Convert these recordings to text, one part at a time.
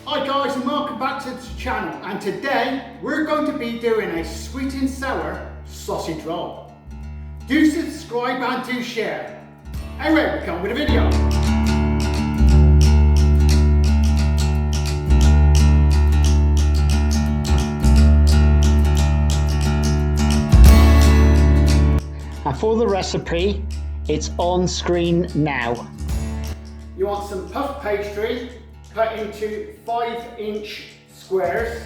Hi guys, and welcome back to the channel, and today we're going to be doing a sweet and sour sausage roll. Do subscribe and do share. Anyway, we come with a video. And for the recipe, it's on screen now. You want some puff pastry cut into 5-inch squares.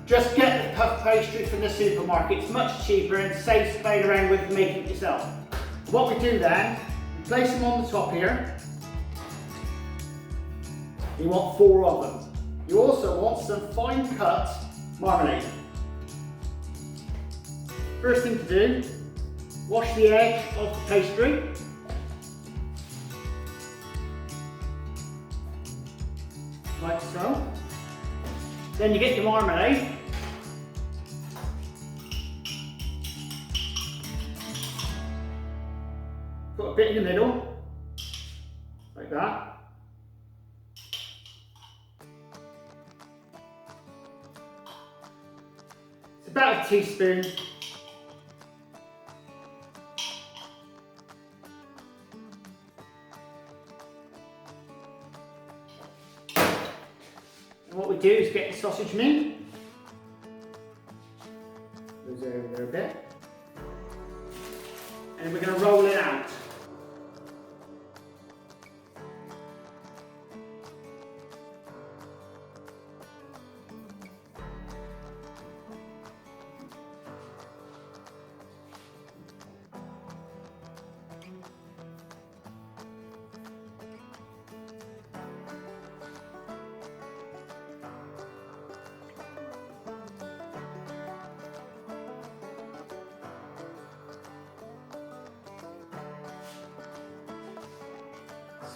Just get the puff pastry from the supermarket, it's much cheaper and saves playing around with making it yourself. What we do then, we place them on the top here. You want 4 of them. You also want some fine cut marmalade. First thing to do, wash the edge of the pastry. Like so. Then you get your marmalade. Put a bit in the middle, like that. It's about a teaspoon. And what we do is get the sausage meat. Goes over there a bit. And we're going to roll it out.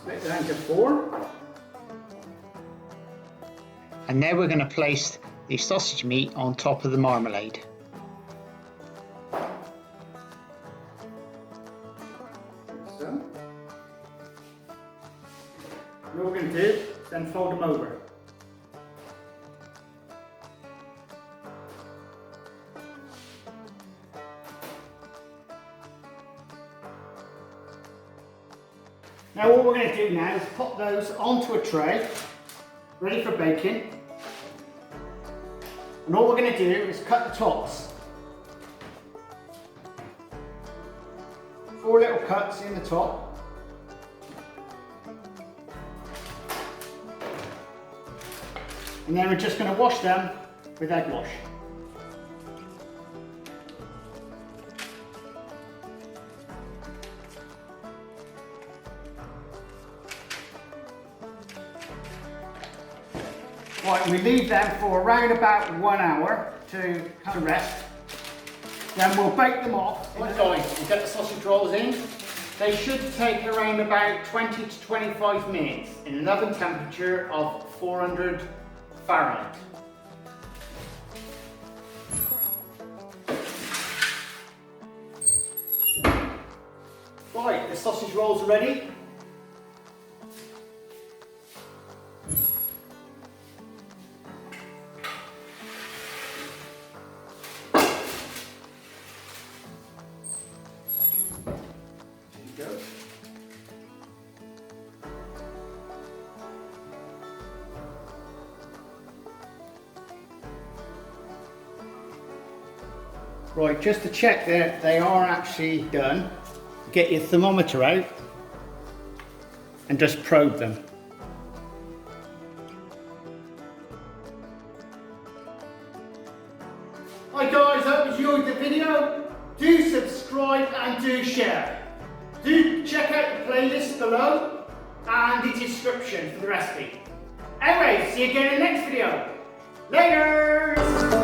Split it into 4. And now we're going to place the sausage meat on top of the marmalade. Like so. And what we're going to do is then fold them over. Now what we're going to do now is put those onto a tray, ready for baking. And all we're going to do is cut the tops. 4 little cuts in the top. And then we're just going to wash them with egg wash. Right, we leave them for around about 1 hour to rest. Then we'll bake them off. Right guys, we get the sausage rolls in. They should take around about 20 to 25 minutes in an oven temperature of 400 Fahrenheit. Right, the sausage rolls are ready. Go. Right, just to check that they are actually done, get your thermometer out and just probe them. Hi guys, I hope you enjoyed the video. Do subscribe and do share. Do check out the playlist below and the description for the recipe. Anyway, see you again in the next video. Later!